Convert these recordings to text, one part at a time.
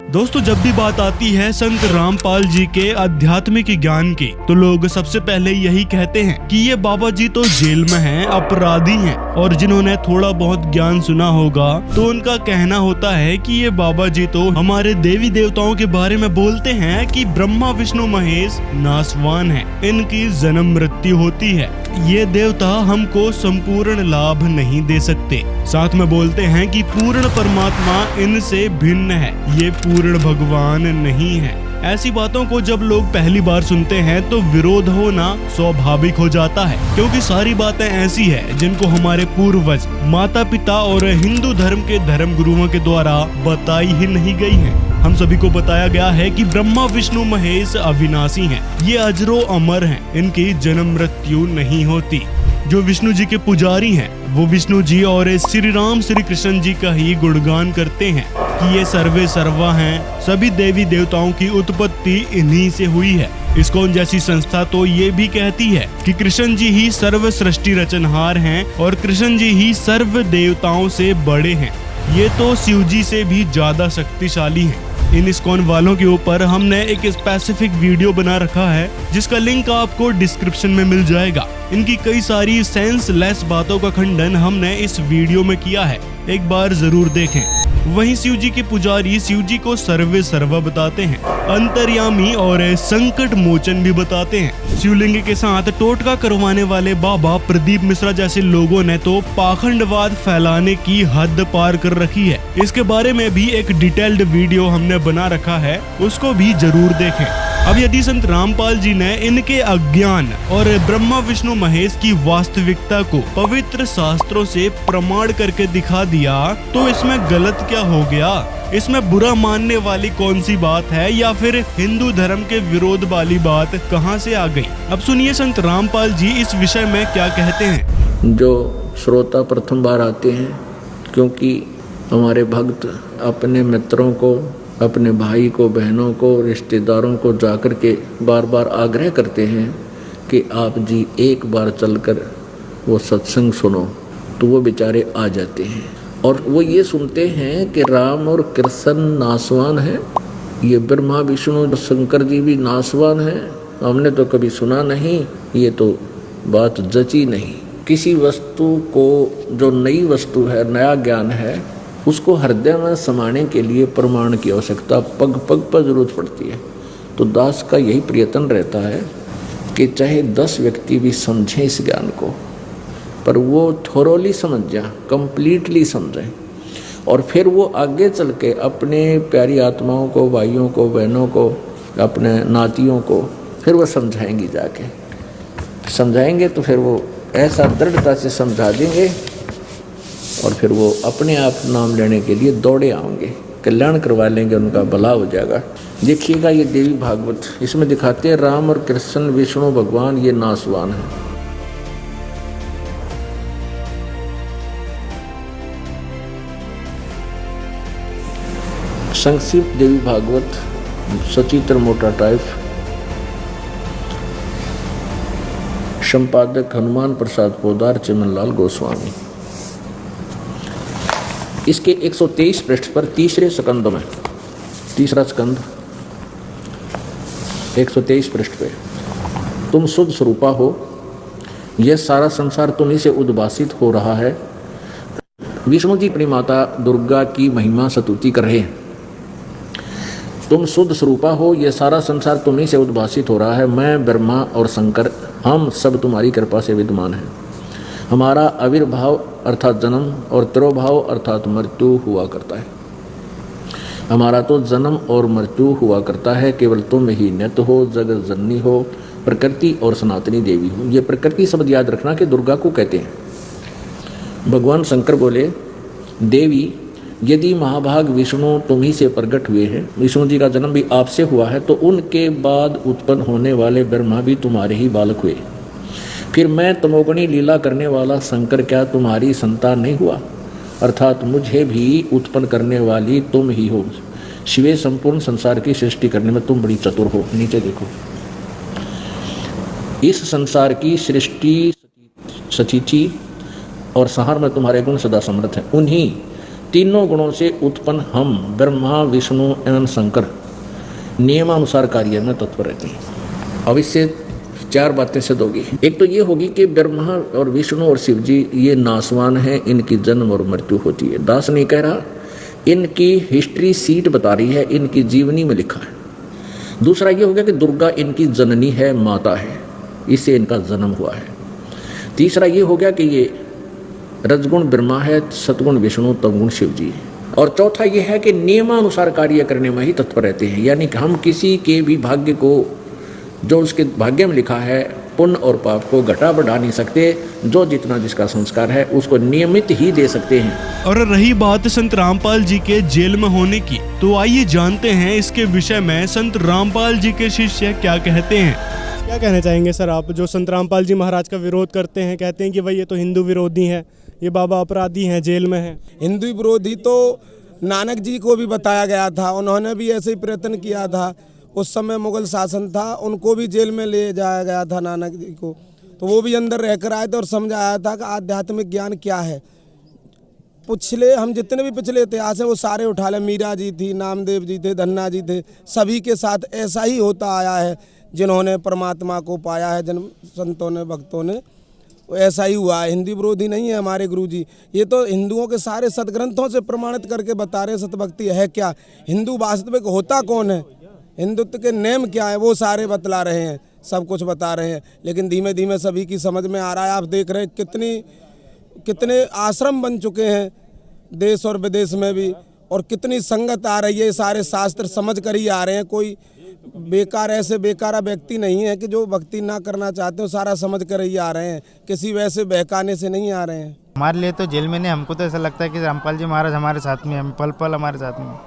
दोस्तों, जब भी बात आती है संत रामपाल जी के आध्यात्मिक ज्ञान की, तो लोग सबसे पहले यही कहते हैं कि ये बाबा जी तो जेल में हैं, अपराधी हैं। और जिन्होंने थोड़ा बहुत ज्ञान सुना होगा तो उनका कहना होता है कि ये बाबा जी तो हमारे देवी देवताओं के बारे में बोलते हैं कि ब्रह्मा विष्णु महेश नासवान है, इनकी जन्म मृत्यु होती है, ये देवता हमको संपूर्ण लाभ नहीं दे सकते। साथ में बोलते हैं कि पूर्ण परमात्मा इनसे भिन्न है, ये पूर्ण भगवान नहीं है। ऐसी बातों को जब लोग पहली बार सुनते हैं तो विरोध होना स्वाभाविक हो जाता है, क्योंकि सारी बातें ऐसी है जिनको हमारे पूर्वज, माता पिता और हिंदू धर्म के धर्म गुरुओं के द्वारा बताई ही नहीं गई है। हम सभी को बताया गया है कि ब्रह्मा विष्णु महेश अविनाशी हैं, ये अजरो अमर हैं, इनकी जन्म मृत्यु नहीं होती। जो विष्णु जी के पुजारी हैं वो विष्णु जी और श्री राम श्री कृष्ण जी का ही गुणगान करते हैं कि ये सर्वे सर्वा हैं, सभी देवी देवताओं की उत्पत्ति इन्हीं से हुई है। इस्कॉन जैसी संस्था तो ये भी कहती है कि कृष्ण जी ही सर्व सृष्टि रचनहार हैं और कृष्ण जी ही सर्व देवताओं से बड़े हैं, ये तो शिव जी से भी ज्यादा शक्तिशाली हैं। इन इस्कॉन वालों के ऊपर हमने एक स्पेसिफिक वीडियो बना रखा है जिसका लिंक आपको डिस्क्रिप्शन में मिल जाएगा। इनकी कई सारी सेंसलेस बातों का खंडन हमने इस वीडियो में किया है, एक बार जरूर देखें। वहीं शिव जी के पुजारी शिव जी को सर्वे सर्वा बताते हैं, अंतर्यामी और संकट मोचन भी बताते हैं। शिवलिंग के साथ टोटका करवाने वाले बाबा प्रदीप मिश्रा जैसे लोगों ने तो पाखंडवाद फैलाने की हद पार कर रखी है। इसके बारे में भी एक डिटेल्ड वीडियो हमने बना रखा है, उसको भी जरूर देखें। अब यदि संत रामपाल जी ने इनके अज्ञान और ब्रह्मा विष्णु महेश की वास्तविकता को पवित्र शास्त्रों से प्रमाण करके दिखा दिया तो इसमें गलत क्या हो गया? इसमें बुरा मानने वाली कौन सी बात है, या फिर हिंदू धर्म के विरोध वाली बात कहां से आ गई? अब सुनिए संत रामपाल जी इस विषय में क्या कहते हैं। जो श्रोता प्रथम बार आते हैं, क्योंकि हमारे भक्त अपने मित्रों को, अपने भाई को, बहनों को, रिश्तेदारों को जाकर के बार बार आग्रह करते हैं कि आप जी एक बार चलकर वो सत्संग सुनो, तो वो बेचारे आ जाते हैं और वो ये सुनते हैं कि राम और कृष्ण नासवान है, ये ब्रह्मा विष्णु शंकर जी भी नासवान है, हमने तो कभी सुना नहीं, ये तो बात जची नहीं। किसी वस्तु को, जो नई वस्तु है, नया ज्ञान है, उसको हृदय में समाने के लिए प्रमाण की आवश्यकता पग पग पर जरूरत पड़ती है। तो दास का यही प्रयत्न रहता है कि चाहे 10 व्यक्ति भी समझें इस ज्ञान को, पर वो थोरोली समझ जाए, कंप्लीटली समझें, और फिर वो आगे चल के अपने प्यारी आत्माओं को, भाइयों को, बहनों को, अपने नातियों को फिर वो समझाएंगी। जाके समझाएंगे तो फिर वो ऐसा दृढ़ता से समझा देंगे और फिर वो अपने आप नाम लेने के लिए दौड़े आएंगे, कल्याण करवा लेंगे, उनका भला हो जाएगा। देखिएगा ये देवी भागवत, इसमें दिखाते हैं राम और कृष्ण विष्णु भगवान ये नासवान है। संक्षिप्त देवी भागवत, सचित्र मोटा टाइप, संपादक हनुमान प्रसाद पोदार, चिमनलाल गोस्वामी। इसके 123 पृष्ठ पर तीसरे स्कंद में, तीसरा स्कंद 123 पृष्ठ पे, तुम शुद्ध स्वरूपा हो, यह सारा संसार तुम्हीं से उद्भासित हो रहा है। विष्णु जी अपनी माता दुर्गा की महिमा स्तुति कर रहे हैं। तुम शुद्ध स्वरूपा हो, यह सारा संसार तुम्हीं से उद्भासित हो रहा है। मैं, ब्रह्मा और शंकर, हम सब तुम्हारी कृपा से विद्यमान हैं। हमारा आविर्भाव अर्थात जन्म और तिरोभाव अर्थात मृत्यु हुआ करता है। हमारा तो जन्म और मृत्यु हुआ करता है, केवल तुम ही नित्य हो, जगत जननी हो, प्रकृति और सनातनी देवी हो। ये प्रकृति शब्द याद रखना कि दुर्गा को कहते हैं। भगवान शंकर बोले, देवी यदि महाभाग विष्णु तुम्ही से प्रकट हुए हैं, विष्णु जी का जन्म भी आपसे हुआ है, तो उनके बाद उत्पन्न होने वाले ब्रह्मा भी तुम्हारे ही बालक हुए। फिर मैं तमोगुणी लीला करने वाला शंकर क्या तुम्हारी संतान नहीं हुआ? अर्थात मुझे भी उत्पन्न करने वाली तुम ही हो। शिवे संपूर्ण संसार की सृष्टि करने में तुम बड़ी चतुर हो। नीचे देखो, इस संसार की सृष्टि सचीची और संहार में तुम्हारे गुण सदा समर्थ है। उन्हीं तीनों गुणों से उत्पन्न हम ब्रह्मा विष्णु एवं शंकर नियमानुसार कार्य में तत्पर रहते हैं। अब इससे चार बातें सिद्ध होगी। एक तो ये होगी कि ब्रह्मा और विष्णु और शिव जी ये नासवान हैं, इनकी जन्म और मृत्यु होती है। दास नहीं कह रहा, इनकी हिस्ट्री सीट बता रही है, इनकी जीवनी में लिखा है। दूसरा ये हो गया कि दुर्गा इनकी जननी है, माता है, इससे इनका जन्म हुआ है। तीसरा ये हो गया कि ये रजगुण ब्रह्मा है, सतगुण विष्णु, तमगुण शिव जी। और चौथा ये है कि नियमानुसार कार्य करने में ही तत्पर रहते हैं, यानी कि हम किसी के भी भाग्य को, जो उसके भाग्य में लिखा है, पुण्य और पाप को घटा बढ़ा नहीं सकते। जो जितना जिसका संस्कार है उसको नियमित ही दे सकते हैं। और रही बात संत रामपाल जी के जेल में होने की, तो आइए जानते हैं इसके विषय में संत रामपाल जी के शिष्य क्या कहते हैं। क्या कहना चाहेंगे सर आप, जो संत रामपाल जी महाराज का विरोध करते हैं, कहते हैं कि भाई ये तो हिंदू विरोधी हैं, ये बाबा अपराधी हैं, जेल में हैं। हिंदू विरोधी तो नानक जी को भी बताया गया था, उन्होंने भी ऐसे ही प्रयत्न किया था। उस समय मुगल शासन था, उनको भी जेल में ले जाया गया था नानक जी को, तो वो भी अंदर रहकर आए थे और समझाया था कि आध्यात्मिक ज्ञान क्या है। पिछले हम जितने भी पिछले इतिहास हैं वो सारे उठा लें, मीरा जी थी, नामदेव जी थे, धन्ना जी थे, सभी के साथ ऐसा ही होता आया है। जिन्होंने परमात्मा को पाया है, जिन संतों ने, भक्तों ने, ऐसा ही हुआ है। हिंदी विरोधी नहीं है हमारे गुरुजी, ये तो हिंदुओं के सारे सदग्रंथों से प्रमाणित करके बता रहे हैं सतभक्ति है क्या, हिंदू वास्तविक होता कौन है, हिंदुत्व के नेम क्या है, वो सारे बतला रहे हैं, सब कुछ बता रहे हैं। लेकिन धीमे धीमे सभी की समझ में आ रहा है। आप देख रहे हैं कितने आश्रम बन चुके हैं देश और विदेश में भी, और कितनी संगत आ रही है। सारे शास्त्र समझ कर ही आ रहे हैं। कोई बेकार ऐसे बेकारा व्यक्ति नहीं है कि जो भक्ति ना करना चाहते हो, सारा समझ कर ही आ रहे हैं, किसी वैसे बहकाने से नहीं आ रहे हैं। हमारे लिए तो जेल में नहीं, हमको तो ऐसा लगता है कि रामपाल जी महाराज हमारे साथ में हैं, पल पल हमारे साथ में।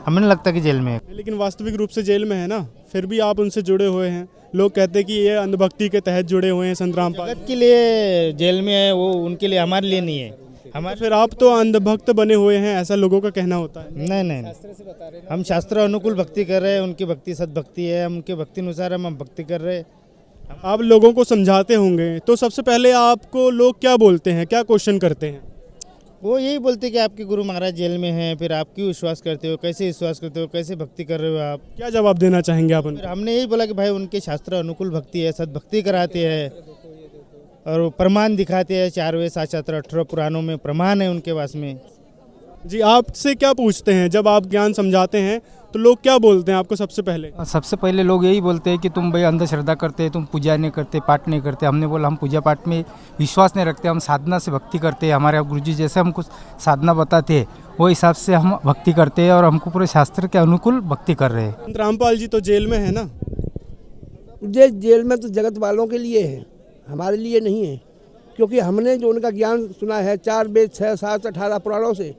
हमें नहीं लगता कि जेल में है। लेकिन वास्तविक रूप से जेल में है ना, फिर भी आप उनसे जुड़े हुए हैं। लोग कहते हैं कि ये अंधभक्ति के तहत जुड़े हुए हैं संत रामपाल। जगत के लिए जेल में है वो, उनके लिए, हमारे लिए नहीं है। हमारे फिर आप तो अंधभक्त बने हुए हैं, ऐसा लोगों का कहना होता है। नहीं, हम शास्त्र अनुकूल भक्ति कर रहे हैं, उनकी भक्ति सद्भक्ति है, हम उनके भक्ति अनुसार हम भक्ति कर रहे हैं। आप लोगों को समझाते होंगे, तो सबसे पहले आपको लोग क्या बोलते हैं, क्या क्वेश्चन करते हैं? वो यही बोलते हैं कि आपके गुरु महाराज जेल में हैं, फिर आप क्यों विश्वास करते हो, कैसे विश्वास करते हो, कैसे भक्ति कर रहे हो आप? क्या जवाब देना चाहेंगे आप? फिर हमने यही बोला कि भाई उनके शास्त्र अनुकूल भक्ति है, सद्भक्ति कराते हैं और प्रमाण दिखाते हैं। 4 वेद, 7 शास्त्र, 18 पुराणों में प्रमाण है उनके पास में। जी, आपसे क्या पूछते हैं जब आप ज्ञान समझाते हैं, तो लोग क्या बोलते हैं आपको? सबसे पहले लोग यही बोलते हैं कि तुम भाई अंधश्रद्धा करते, तुम पूजा नहीं करते, पाठ नहीं करते। हमने बोला हम पूजा पाठ में विश्वास नहीं रखते, हम साधना से भक्ति करते हैं। हमारे गुरुजी जैसे हमको साधना बताते हैं वो हिसाब से हम भक्ति करते हैं और हमको पूरे शास्त्र के अनुकूल भक्ति कर रहे हैं। रामपाल जी तो जेल में है ना? जेल में तो जगत वालों के लिए है, हमारे लिए नहीं है। क्योंकि हमने जो उनका ज्ञान सुना है 4 वेद, 6, 7, 18 पुराणों से,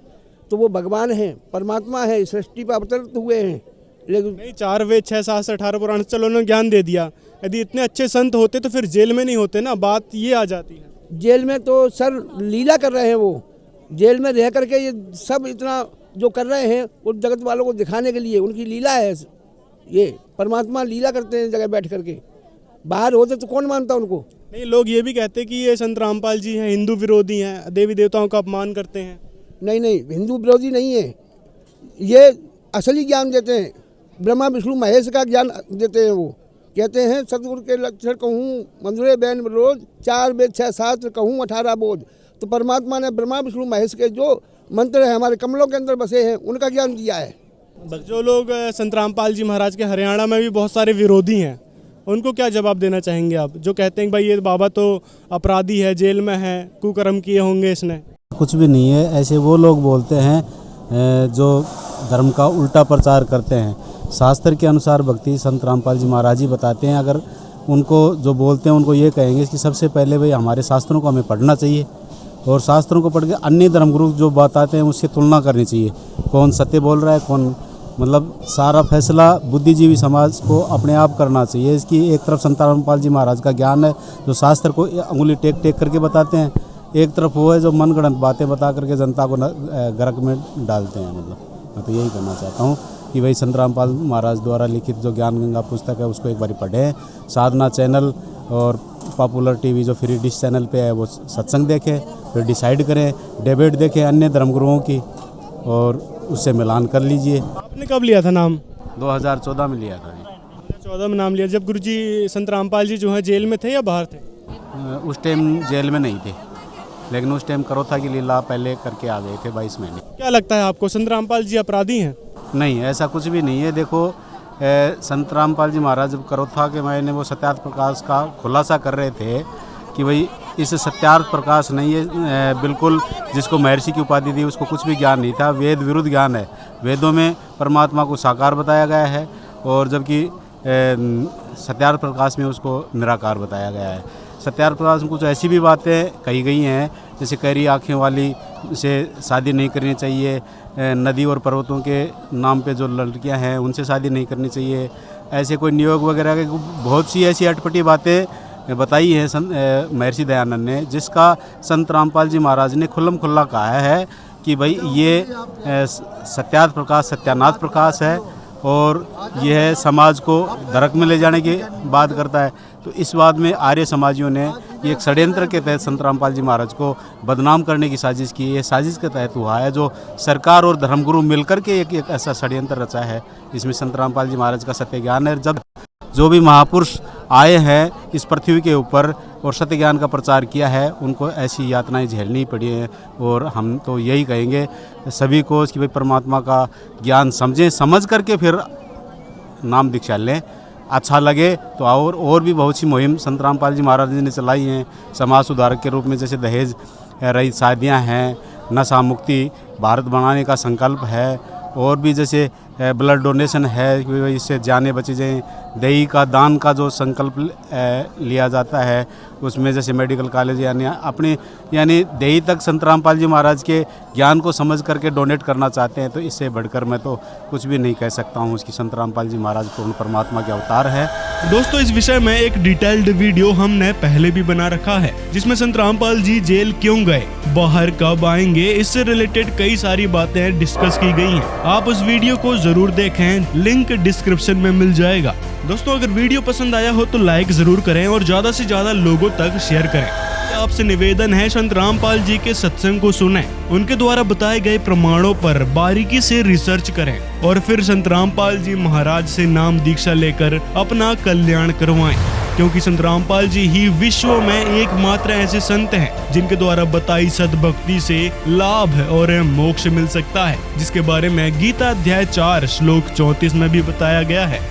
तो वो भगवान हैं, परमात्मा है, सृष्टि पर अवतरित हुए हैं। लेकिन नहीं, 4 वेद, 6, 7, 18 पुराण, चलो उन्होंने ज्ञान दे दिया। यदि इतने अच्छे संत होते तो फिर जेल में नहीं होते ना, बात ये आ जाती है। जेल में तो सर लीला कर रहे हैं, वो जेल में रह करके ये सब इतना जो कर रहे हैं वो जगत वालों को दिखाने के लिए, उनकी लीला है। ये परमात्मा लीला करते हैं जगह बैठ करके, बाहर होते तो कौन मानता उनको? नहीं, लोग ये भी कहते हैं कि ये संत रामपाल जी हैं, हिंदू विरोधी हैं, देवी देवताओं का अपमान करते हैं। नहीं, हिंदू विरोधी नहीं है, ये असली ज्ञान देते हैं, ब्रह्मा विष्णु महेश का ज्ञान देते हैं। वो कहते हैं सतगुरु के लक्षण कहूँ मंजुरे बैन रोज, 4 वेद 6 शास्त्र कहूँ 18 बोध। तो परमात्मा ने ब्रह्मा विष्णु महेश के जो मंत्र है हमारे कमलों के अंदर बसे हैं, उनका ज्ञान दिया है। जो लोग संत रामपाल जी महाराज के हरियाणा में भी बहुत सारे विरोधी हैं, उनको क्या जवाब देना चाहेंगे आप, जो कहते हैं भाई ये बाबा तो अपराधी है, जेल में है, कुकर्म किए होंगे इसने? कुछ भी नहीं है, ऐसे वो लोग बोलते हैं जो धर्म का उल्टा प्रचार करते हैं। शास्त्र के अनुसार भक्ति संत रामपाल जी महाराज ही बताते हैं। अगर उनको जो बोलते हैं उनको ये कहेंगे कि सबसे पहले भाई हमारे शास्त्रों को हमें पढ़ना चाहिए और शास्त्रों को पढ़ के अन्य धर्मगुरु जो बताते हैं उससे तुलना करनी चाहिए, कौन सत्य बोल रहा है, कौन, मतलब सारा फैसला बुद्धिजीवी समाज को अपने आप करना चाहिए। इसकी एक तरफ संत रामपाल जी महाराज का ज्ञान है जो शास्त्र को अंगुली टेक टेक करके बताते हैं, एक तरफ वो है जो मनगढ़ंत बातें बता करके जनता को गर्क में डालते हैं। मतलब मैं तो यही कहना चाहता हूँ कि भाई संत रामपाल महाराज द्वारा लिखित जो ज्ञान गंगा पुस्तक है उसको एक बार पढ़ें, साधना चैनल और पॉपुलर टीवी जो फ्री डिश चैनल पे है वो सत्संग देखें, फिर डिसाइड करें, डिबेट देखें अन्य धर्मगुरुओं की, और उससे मिलान कर लीजिए। आपने कब लिया था नाम? 2014 में लिया था जी। 2014 में नाम लिया, जब गुरुजी संत रामपाल जी जो है जेल में थे या बाहर थे? उस टाइम जेल में नहीं थे, लेकिन उस टाइम करोथा की लीला पहले करके आ गए थे 22 महीने। क्या लगता है आपको, संत रामपाल जी अपराधी हैं? नहीं, ऐसा कुछ भी नहीं है। देखो, संत रामपाल जी महाराज जब करोथा के महीने वो सत्यार्थ प्रकाश का खुलासा कर रहे थे कि भाई इस सत्यार्थ प्रकाश नहीं है, बिल्कुल जिसको महर्षि की उपाधि दी उसको कुछ भी ज्ञान नहीं था, वेद विरुद्ध ज्ञान है। वेदों में परमात्मा को साकार बताया गया है और जबकि सत्यार्थ प्रकाश में उसको निराकार बताया गया है। सत्यार्थ प्रकाश में कुछ ऐसी भी बातें कही गई हैं, जैसे कैरी आँखें वाली से शादी नहीं करनी चाहिए, नदी और पर्वतों के नाम पे जो लड़कियां हैं उनसे शादी नहीं करनी चाहिए, ऐसे कोई नियोग वगैरह के बहुत सी ऐसी अटपटी बातें बताई हैं महर्षि दयानंद ने, जिसका संत रामपाल जी महाराज ने खुल्लम खुल्ला कहा है कि भाई ये सत्यार्थ प्रकाश सत्यानाथ प्रकाश है और यह समाज को नरक में ले जाने की बात करता है। तो इस बात में आर्य समाजियों ने ये एक षड्यंत्र के तहत संत रामपाल जी महाराज को बदनाम करने की साजिश की। ये साजिश के तहत हुआ है, जो सरकार और धर्मगुरु मिलकर के एक ऐसा षड्यंत्र रचा है, इसमें संत रामपाल जी महाराज का सत्य ज्ञान है। जब जो भी महापुरुष आए हैं इस पृथ्वी के ऊपर और सत्य ज्ञान का प्रचार किया है, उनको ऐसी यातनाएं झेलनी पड़ी हैं। और हम तो यही कहेंगे सभी को कि भाई परमात्मा का ज्ञान समझें, समझ करके फिर नाम दीक्षा लें। अच्छा लगे तो और भी बहुत सी मुहिम संत रामपाल जी महाराज जी ने चलाई हैं समाज सुधारक के रूप में, जैसे दहेज रहित शादियाँ हैं, नशा मुक्ति भारत बनाने का संकल्प है, और भी जैसे ब्लड डोनेशन है, इससे जाने बची जाएँ। दही का दान का जो संकल्प लिया जाता है, उसमें जैसे मेडिकल कॉलेज यानी दही तक संत रामपाल जी महाराज के ज्ञान को समझ करके डोनेट करना चाहते हैं। तो इससे बढ़कर मैं तो कुछ भी नहीं कह सकता हूँ उसकी। संत रामपाल जी महाराज पूर्ण परमात्मा के अवतार है। दोस्तों, इस विषय में एक डिटेल्ड वीडियो हमने पहले भी बना रखा है, जिसमें संत रामपाल जी जेल क्यों गए, बाहर कब आएंगे, इससे रिलेटेड कई सारी बातें डिस्कस की गई हैं। आप उस वीडियो को जरूर देखें, लिंक डिस्क्रिप्शन में मिल जाएगा। दोस्तों, अगर वीडियो पसंद आया हो तो लाइक जरूर करें और ज्यादा से ज्यादा लोगों तक शेयर करें। आपसे निवेदन है, संत रामपाल जी के सत्संग को सुनें, उनके द्वारा बताए गए प्रमाणों पर बारीकी से रिसर्च करें और फिर संत रामपाल जी महाराज से नाम दीक्षा लेकर अपना कल्याण करवाएं, क्योंकि संत रामपाल जी ही विश्व में एकमात्र ऐसे संत हैं जिनके द्वारा बताई सद्भक्ति से लाभ और मोक्ष मिल सकता है, जिसके बारे में गीता अध्याय 4 श्लोक 34 में भी बताया गया है।